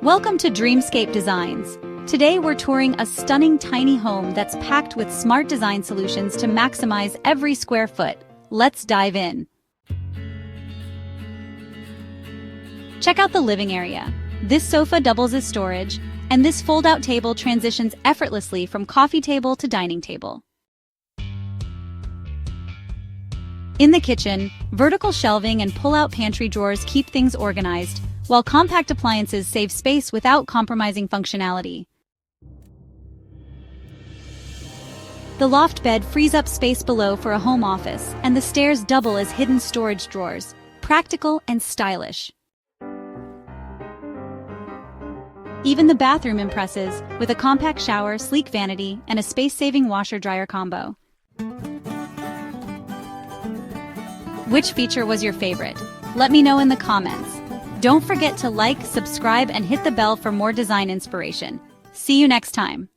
Welcome to Dreamscape Designs. Today we're touring a stunning tiny home that's packed with smart design solutions to maximize every square foot. Let's dive in. Check out the living area. This sofa doubles as storage, and this fold-out table transitions effortlessly from coffee table to dining table. In the kitchen, vertical shelving and pull-out pantry drawers keep things organized, while compact appliances save space without compromising functionality. The loft bed frees up space below for a home office, and the stairs double as hidden storage drawers, practical and stylish. Even the bathroom impresses, with a compact shower, sleek vanity, and a space-saving washer-dryer combo. Which feature was your favorite? Let me know in the comments. Don't forget to like, subscribe, and hit the bell for more design inspiration. See you next time.